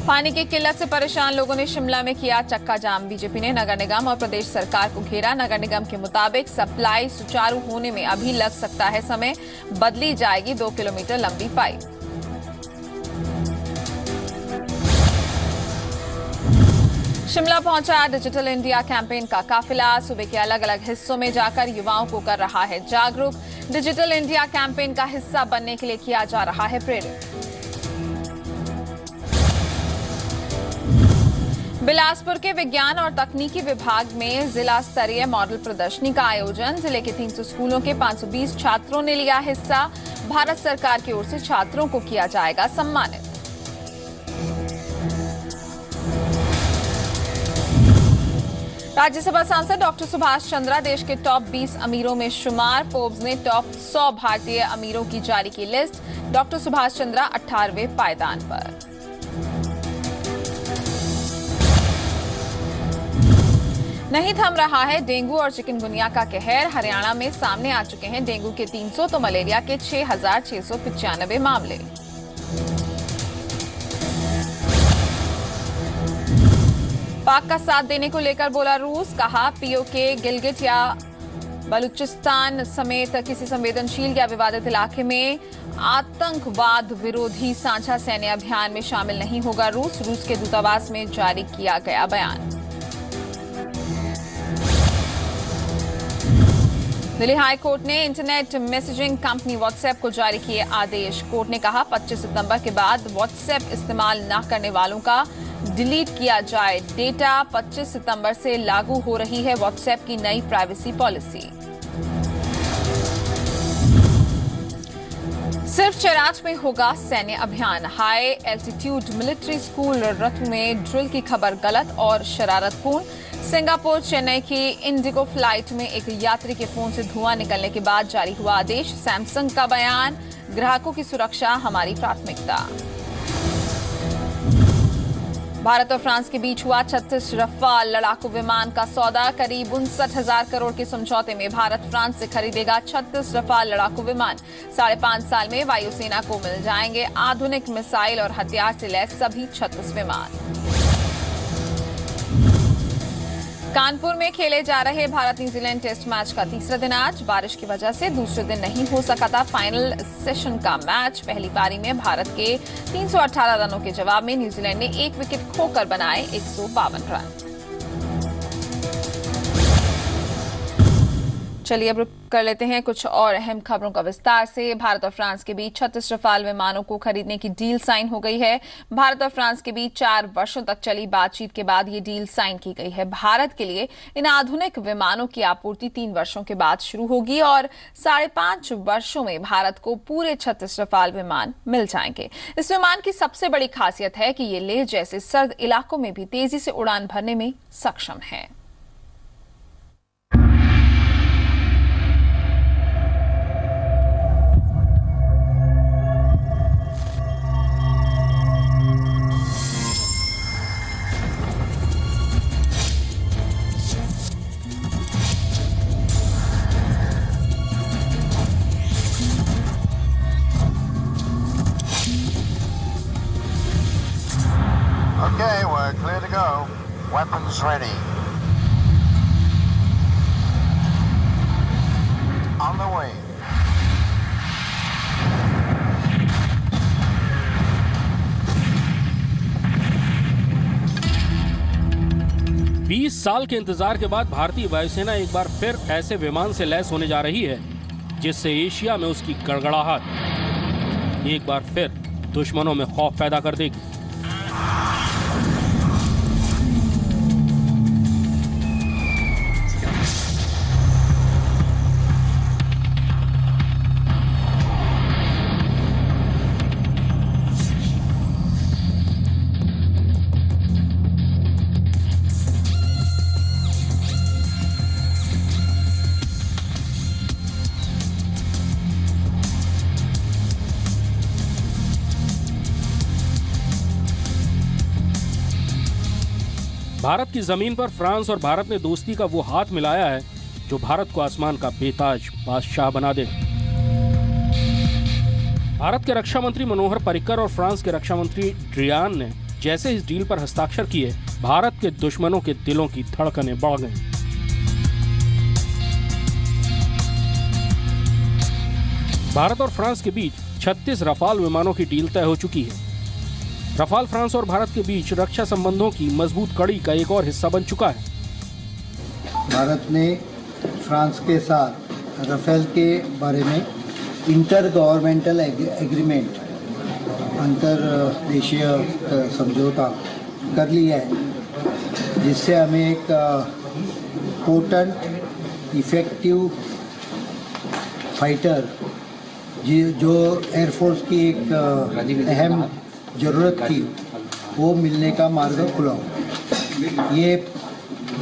पानी की किल्लत से परेशान लोगों ने शिमला में किया चक्का जाम। बीजेपी ने नगर निगम और प्रदेश सरकार को घेरा। नगर निगम के मुताबिक सप्लाई सुचारू होने में अभी लग सकता है समय। बदली जाएगी 2 किलोमीटर लंबी पाइप। शिमला पहुंचा डिजिटल इंडिया कैंपेन का काफिला। सूबे के अलग अलग हिस्सों में जाकर युवाओं को कर रहा है जागरूक। डिजिटल इंडिया कैंपेन का हिस्सा बनने के लिए किया जा रहा है प्रेरित। बिलासपुर के विज्ञान और तकनीकी विभाग में जिला स्तरीय मॉडल प्रदर्शनी का आयोजन। जिले के 300 स्कूलों के 520 छात्रों ने लिया हिस्सा। भारत सरकार की ओर से छात्रों को किया जाएगा सम्मानित। राज्यसभा सांसद डॉक्टर सुभाष चंद्रा देश के टॉप 20 अमीरों में शुमार। फोर्ब्स ने टॉप 100 भारतीय अमीरों की जारी की लिस्ट। डॉक्टर सुभाष चंद्रा 18वें पायदान पर। नहीं थम रहा है डेंगू और चिकनगुनिया का कहर। हरियाणा में सामने आ चुके हैं डेंगू के 300 तो मलेरिया के 6,695 मामले। पाक का साथ देने को लेकर बोला रूस। कहा पीओके गिलगिट या बलूचिस्तान समेत किसी संवेदनशील या विवादित इलाके में आतंकवाद विरोधी साझा सैन्य अभियान में शामिल नहीं होगा रूस। रूस के दूतावास में जारी किया गया बयान। दिल्ली हाई कोर्ट ने इंटरनेट मैसेजिंग कंपनी व्हाट्सएप को जारी किए आदेश। कोर्ट ने कहा 25 सितंबर के बाद व्हाट्सएप इस्तेमाल न करने वालों का डिलीट किया जाए डेटा। 25 सितंबर से लागू हो रही है व्हाट्सएप की नई प्राइवेसी पॉलिसी। सिर्फ चराच में होगा सैन्य अभियान। हाई एल्टीट्यूड मिलिट्री स्कूल रतु में ड्रिल की खबर गलत और शरारतपूर्ण। सिंगापुर चेन्नई की इंडिगो फ्लाइट में एक यात्री के फोन से धुआं निकलने के बाद जारी हुआ आदेश। सैमसंग का बयान, ग्राहकों की सुरक्षा हमारी प्राथमिकता। भारत और फ्रांस के बीच हुआ 36 रफाल लड़ाकू विमान का सौदा। करीब 59,000 करोड़ के समझौते में भारत फ्रांस से खरीदेगा 36 रफाल लड़ाकू विमान। 5.5 साल में वायुसेना को मिल जाएंगे आधुनिक मिसाइल और हथियार से लैस सभी 36 विमान। कानपुर में खेले जा रहे भारत न्यूजीलैंड टेस्ट मैच का तीसरा दिन आज। बारिश की वजह से दूसरे दिन नहीं हो सका था फाइनल सेशन का मैच। पहली पारी में भारत के 318 रनों के जवाब में न्यूजीलैंड ने 1 विकेट खोकर बनाए 152 रन। चलिए अब कर लेते हैं कुछ और अहम खबरों का विस्तार से। भारत और फ्रांस के बीच 36 रफाल विमानों को खरीदने की डील साइन हो गई है। भारत और फ्रांस के बीच 4 वर्षों तक चली बातचीत के बाद ये डील साइन की गई है। भारत के लिए इन आधुनिक विमानों की आपूर्ति 3 वर्षों के बाद शुरू होगी और 5.5 वर्षों में भारत को पूरे 36 रफाल विमान मिल जाएंगे। इस विमान की सबसे बड़ी खासियत है कि ये लेह जैसे सर्द इलाकों में भी तेजी से उड़ान भरने में सक्षम है। Okay, we're clear to go. Weapons ready. On the 20 साल के इंतजार के बाद भारतीय वायुसेना एक बार फिर ऐसे विमान से लैस होने जा रही है जिससे एशिया में उसकी गड़गड़ाहट एक बार फिर दुश्मनों में खौफ पैदा कर देगी। भारत की जमीन पर फ्रांस और भारत ने दोस्ती का वो हाथ मिलाया है जो भारत को आसमान का बेताज बादशाह बना देगा। भारत के रक्षा मंत्री मनोहर पर्रिकर और फ्रांस के रक्षा मंत्री ड्रियान ने जैसे इस डील पर हस्ताक्षर किए, भारत के दुश्मनों के दिलों की धड़कनें बढ़ गईं। भारत और फ्रांस के बीच 36 रफाल विमानों की डील तय हो चुकी है। रफाल फ्रांस और भारत के बीच रक्षा संबंधों की मजबूत कड़ी का एक और हिस्सा बन चुका है। भारत ने फ्रांस के साथ रफेल के बारे में इंटर गवर्नमेंटल एग्रीमेंट, अंतर देशीय समझौता कर लिया है, जिससे हमें एक पोटेंट इफेक्टिव फाइटर जो एयरफोर्स की एक अहम ज़रूरत थी वो मिलने का मार्ग खुला। ये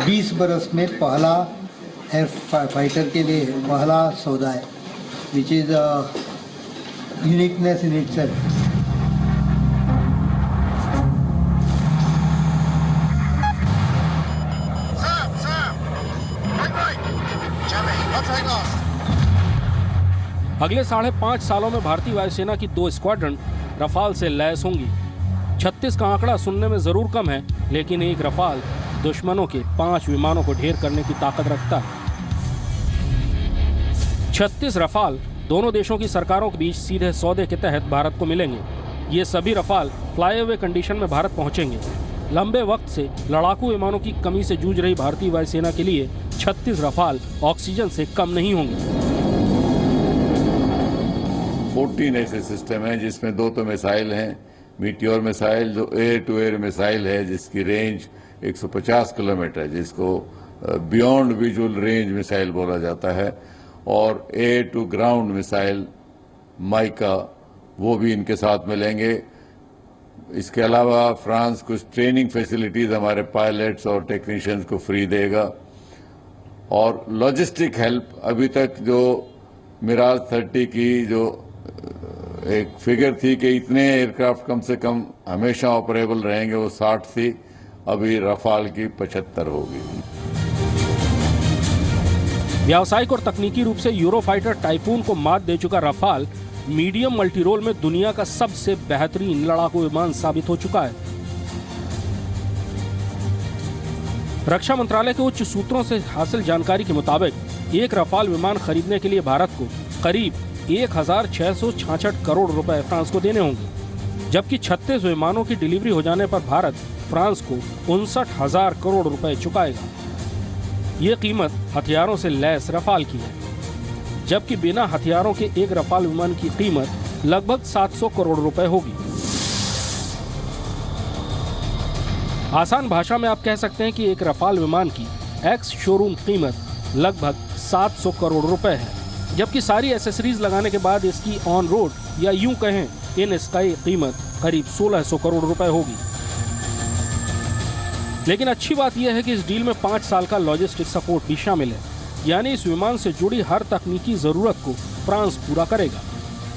20 बरस में पहला एयर फाइटर के लिए पहला सौदा है, which is uniqueness in itself. अगले 5.5 सालों में भारतीय वायुसेना की 2 स्क्वाड्रन रफाल से लैस होंगी। 36 का आंकड़ा सुनने में जरूर कम है, लेकिन एक रफाल दुश्मनों के 5 विमानों को ढेर करने की ताकत रखता है। 36 रफाल दोनों देशों की सरकारों के बीच सीधे सौदे के तहत भारत को मिलेंगे। ये सभी रफाल फ्लाईअवे कंडीशन में भारत पहुंचेंगे। लंबे वक्त से लड़ाकू विमानों की कमी से जूझ रही भारतीय वायुसेना के लिए 36 रफाल ऑक्सीजन से कम नहीं होंगे। 14 ऐसे सिस्टम हैं जिसमें 2 तो मिसाइल हैं, मीटियोर मिसाइल जो एयर टू एयर मिसाइल है जिसकी रेंज 150 किलोमीटर, जिसको बियॉन्ड विजुअल रेंज मिसाइल बोला जाता है, और air to ground missile MICA, वो भी इनके साथ मिलेंगे। इसके अलावा फ्रांस कुछ ट्रेनिंग फैसिलिटीज हमारे पायलट्स और टेक्नीशियंस को फ्री देगा, और लॉजिस्टिक हेल्प अभी तक जो मिराज 30 की जो एक फिगर थी कि इतने एयरक्राफ्ट कम से कम हमेशा ऑपरेबल रहेंगे, वो 60 थी, अभी रफाल की 75 होगी। व्यावसायिक और तकनीकी रूप से यूरोफाइटर टाइफून को मात दे चुका रफाल मीडियम मल्टीरोल में दुनिया का सबसे बेहतरीन लड़ाकू विमान साबित हो चुका है। रक्षा मंत्रालय के उच्च सूत्रों से हासिल जानकारी के मुताबिक एक रफाल विमान खरीदने के लिए भारत को करीब 1,666 करोड़ रुपए फ्रांस को देने होंगे, जबकि 36 विमानों की डिलीवरी हो जाने पर भारत फ्रांस को 59,000 करोड़ रुपए चुकाएगा। ये कीमत हथियारों से लैस रफाल की है, जबकि बिना हथियारों के एक रफाल विमान की कीमत लगभग 700 करोड़ रुपए होगी। आसान भाषा में आप कह सकते हैं कि एक रफाल विमान की एक्स शोरूम कीमत लगभग 700 करोड़ रुपए है, जबकि सारी एसेसरीज लगाने के बाद इसकी ऑन रोड या यूं कहें इन स्काई कीमत करीब 1600 करोड़ रुपए होगी। लेकिन अच्छी बात यह है कि इस डील में 5 साल का लॉजिस्टिक सपोर्ट भी शामिल है, यानी इस विमान से जुड़ी हर तकनीकी जरूरत को फ्रांस पूरा करेगा,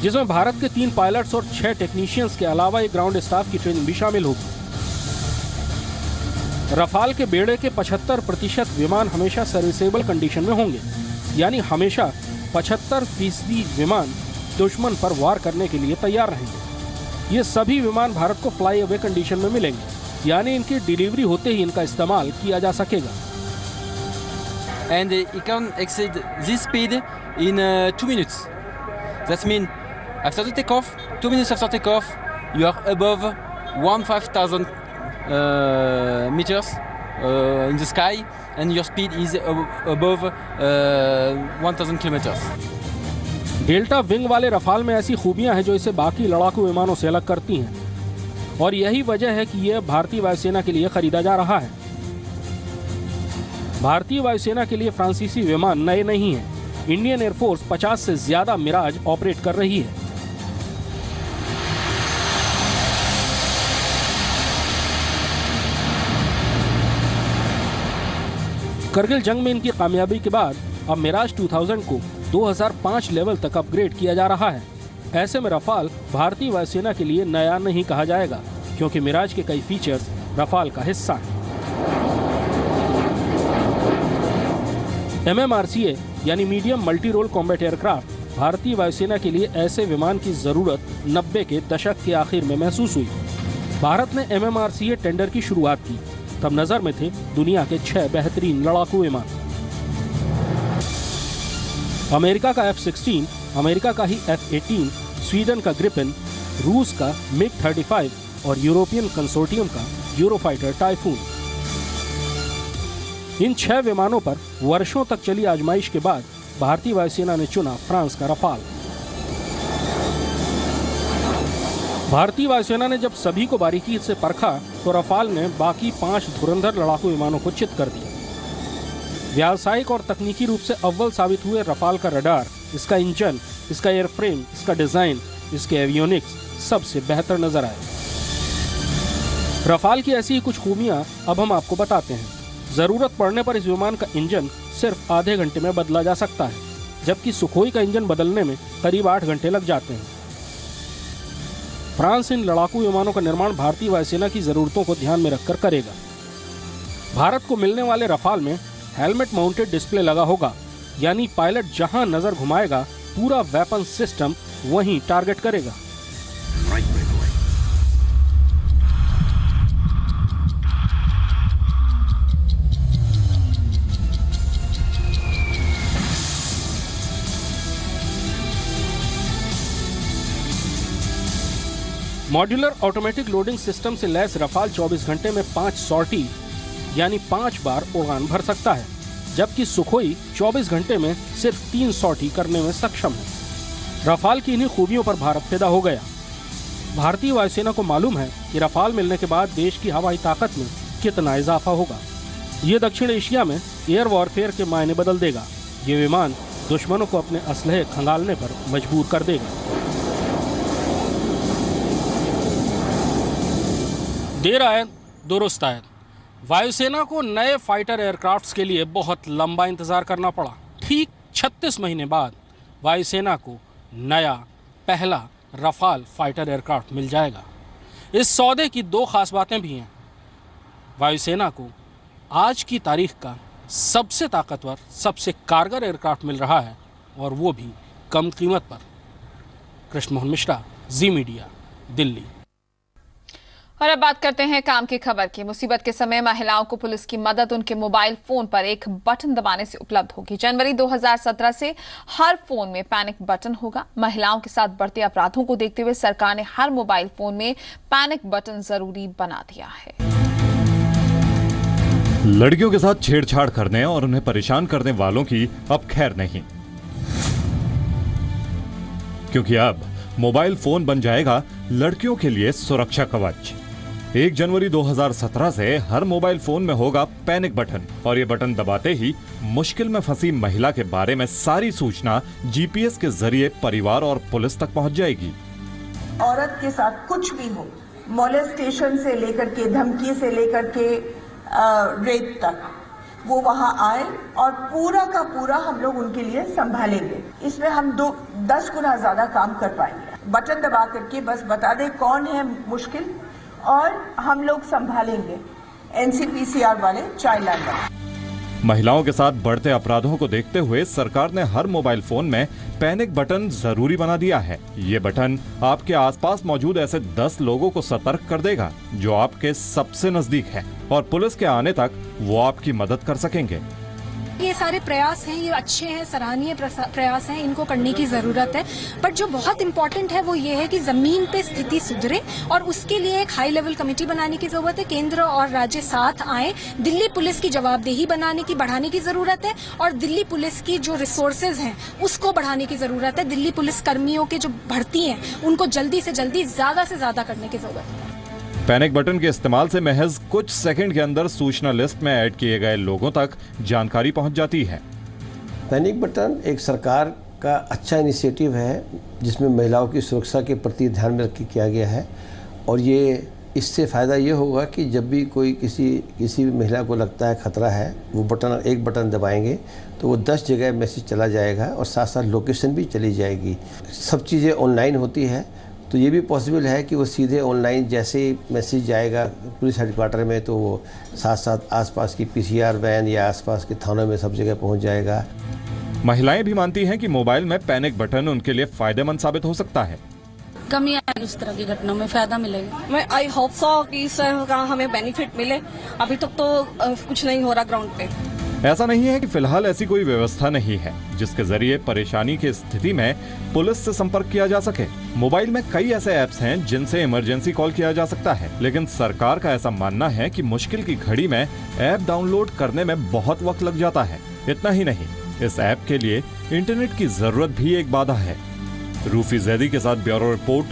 जिसमें भारत के 3 पायलट्स और 6 टेक्नीशियंस के अलावा एक ग्राउंड स्टाफ की ट्रेनिंग भी शामिल होगी। रफाल के बेड़े के 75% विमान हमेशा सर्विसेबल कंडीशन में होंगे, यानी हमेशा 75% विमान दुश्मन पर वार करने के लिए तैयार रहेंगे। ये सभी विमान भारत को फ्लाई अवे कंडीशन में मिलेंगे, यानी इनकी डिलीवरी होते ही इनका इस्तेमाल किया जा सकेगा। And it can exceed this speed in 2 minutes. That means after the takeoff, 2 minutes after takeoff, you are above 15,000 meters, in the sky and your speed is above 1000 kilometers. Delta wing वाले Rafale में ऐसी खूबियां हैं जो इसे बाकी लड़ाकू विमानों से अलग करती हैं और यही वजह है कि यह भारतीय वायुसेना के लिए खरीदा जा रहा है। भारतीय वायुसेना के लिए फ्रांसीसी विमान नए नहीं हैं। इंडियन एयरफोर्स 50 से ज्यादा मिराज ऑपरेट कर रही है। करगिल जंग में इनकी कामयाबी के बाद अब मिराज 2000 को 2005 लेवल तक अपग्रेड किया जा रहा है। ऐसे में रफाल भारतीय वायुसेना के लिए नया नहीं कहा जाएगा क्योंकि मिराज के कई फीचर्स रफाल का हिस्सा हैं। MMRCA यानी medium multi role combat aircraft भारतीय वायुसेना के लिए ऐसे विमान की जरूरत 90 के दशक के आखिर में महसूस हुई। भारत ने MMRCA टेंडर की शुरुआत की, तब नजर में थे दुनिया के 6 बेहतरीन लड़ाकू विमान। अमेरिका का F-16, अमेरिका का ही F-18, स्वीडन का ग्रिपेन, रूस का MiG-35 और यूरोपियन कंसोर्टियम का यूरोफाइटर टाइफून। इन 6 विमानों पर वर्षों तक चली आजमाइश के बाद भारतीय वायुसेना ने चुना फ्रांस का रफाल। भारतीय वायुसेना ने जब सभी को बारीकी से परखा तो रफाल ने बाकी 5 धुरंधर लड़ाकू विमानों को चित कर दिया। व्यावसायिक और तकनीकी रूप से अव्वल साबित हुए रफाल का रडार, इसका इंजन, इसका एयरफ्रेम, इसका डिजाइन, इसके एवियोनिक्स सबसे बेहतर नजर आए। रफाल की ऐसी ही कुछ खूबियां अब हम आपको बताते हैं। जरूरत पड़ने पर इस विमान का इंजन सिर्फ आधे घंटे में बदला जा सकता है, जबकि सुखोई का इंजन बदलने में करीब 8 घंटे लग जाते हैं। फ्रांस इन लड़ाकू विमानों का निर्माण भारतीय वायुसेना की जरूरतों को ध्यान में रखकर करेगा। भारत को मिलने वाले रफाल में हेलमेट माउंटेड डिस्प्ले लगा होगा, यानी पायलट जहां नजर घुमाएगा पूरा वेपन सिस्टम वहीं टारगेट करेगा। मॉड्यूलर ऑटोमेटिक लोडिंग सिस्टम से लैस रफाल 24 घंटे में 5 सॉर्टी यानी 5 बार उड़ान भर सकता है, जबकि सुखोई 24 घंटे में सिर्फ 3 सॉर्टी करने में सक्षम है। रफाल की इन्हीं खूबियों पर भारत फिदा हो गया। भारतीय वायुसेना को मालूम है कि रफाल मिलने के बाद देश की हवाई ताकत में कितना इजाफा होगा। ये दक्षिण एशिया में एयर वॉरफेयर के मायने बदल देगा। ये विमान दुश्मनों को अपने असलहे खंगालने पर मजबूर कर देगा। देर आयत दुरुस्त आयत। वायुसेना को नए फाइटर एयरक्राफ्ट्स के लिए बहुत लंबा इंतजार करना पड़ा। ठीक 36 महीने बाद वायुसेना को नया पहला रफाल फाइटर एयरक्राफ्ट मिल जाएगा। इस सौदे की 2 खास बातें भी हैं। वायुसेना को आज की तारीख का सबसे ताकतवर, सबसे कारगर एयरक्राफ्ट मिल रहा है और वो भी कम कीमत पर। कृष्ण मोहन मिश्रा, जी मीडिया, दिल्ली। और अब बात करते हैं काम की खबर की। मुसीबत के समय महिलाओं को पुलिस की मदद उनके मोबाइल फोन पर एक बटन दबाने से उपलब्ध होगी। जनवरी 2017 से हर फोन में पैनिक बटन होगा। महिलाओं के साथ बढ़ते अपराधों को देखते हुए सरकार ने हर मोबाइल फोन में पैनिक बटन जरूरी बना दिया है। लड़कियों के साथ छेड़छाड़ करने और उन्हें परेशान करने वालों की अब खैर नहीं, क्योंकि अब मोबाइल फोन बन जाएगा लड़कियों के लिए सुरक्षा कवच। 1 जनवरी 2017 से हर मोबाइल फोन में होगा पैनिक बटन और ये बटन दबाते ही मुश्किल में फंसी महिला के बारे में सारी सूचना जीपीएस के जरिए परिवार और पुलिस तक पहुंच जाएगी। औरत के साथ कुछ भी हो, मोलेस्टेशन से लेकर के, धमकी से लेकर के रेप तक, वो वहां आए और पूरा का पूरा हम लोग उनके लिए संभालेंगे। इसमें हम 10 गुना ज्यादा काम कर पाएंगे। बटन दबा करके बस बता दे कौन है मुश्किल और हम लोग संभालेंगे। NCPCR वाले, चाइल्ड लाइन वाले। महिलाओं के साथ बढ़ते अपराधों को देखते हुए सरकार ने हर मोबाइल फोन में पैनिक बटन जरूरी बना दिया है। ये बटन आपके आसपास मौजूद ऐसे 10 लोगों को सतर्क कर देगा जो आपके सबसे नजदीक है और पुलिस के आने तक वो आपकी मदद कर सकेंगे। ये सारे प्रयास हैं, ये अच्छे हैं, सराहनीय प्रयास हैं, इनको करने की ज़रूरत है। बट जो बहुत इम्पोर्टेंट है वो ये है कि ज़मीन पे स्थिति सुधरे और उसके लिए एक हाई लेवल कमेटी बनाने की ज़रूरत है। केंद्र और राज्य साथ आए। दिल्ली पुलिस की जवाबदेही बढ़ाने की ज़रूरत है और दिल्ली पुलिस की जो रिसोर्सेज हैं उसको बढ़ाने की ज़रूरत है। दिल्ली पुलिस कर्मियों के जो भर्ती हैं उनको जल्दी से जल्दी ज़्यादा से ज़्यादा करने की ज़रूरत है। पैनिक बटन के इस्तेमाल से महज कुछ सेकंड के अंदर सूचना लिस्ट में ऐड किए गए लोगों तक जानकारी पहुंच जाती है। पैनिक बटन एक सरकार का अच्छा इनिशिएटिव है जिसमें महिलाओं की सुरक्षा के प्रति ध्यान में रख के किया गया है और ये इससे फ़ायदा ये होगा कि जब भी कोई किसी महिला को लगता है खतरा है, वो एक बटन दबाएंगे तो वो 10 जगह मैसेज चला जाएगा और साथ साथ लोकेशन भी चली जाएगी। सब चीज़ें ऑनलाइन होती है तो ये भी पॉसिबल है कि वो सीधे ऑनलाइन जैसे मैसेज जाएगा पुलिस हेडक्वार्टर में तो वो साथ साथ आसपास की पीसीआर वैन या आसपास के थानों में सब जगह पहुंच जाएगा। महिलाएं भी मानती हैं कि मोबाइल में पैनिक बटन उनके लिए फायदेमंद साबित हो सकता है। कमी आएगी, उस तरह की घटनाओं में फायदा मिलेगा। मैं आई होप सो कि इसका हमें बेनिफिट मिले। अभी तक तो कुछ नहीं हो रहा ग्राउंड पे। ऐसा नहीं है कि फिलहाल ऐसी कोई व्यवस्था नहीं है जिसके जरिए परेशानी की स्थिति में पुलिस से संपर्क किया जा सके। मोबाइल में कई ऐसे ऐप्स हैं जिनसे इमरजेंसी कॉल किया जा सकता है, लेकिन सरकार का ऐसा मानना है कि मुश्किल की घड़ी में ऐप डाउनलोड करने में बहुत वक्त लग जाता है। इतना ही नहीं, इस ऐप के लिए इंटरनेट की जरूरत भी एक बाधा है। रूफी जैदी के साथ ब्यूरो रिपोर्ट,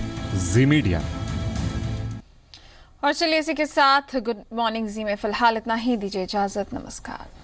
जी मीडिया। और चलिए इसी के साथ गुड मॉर्निंग जी में फिलहाल इतना ही। दीजिए इजाजत, नमस्कार।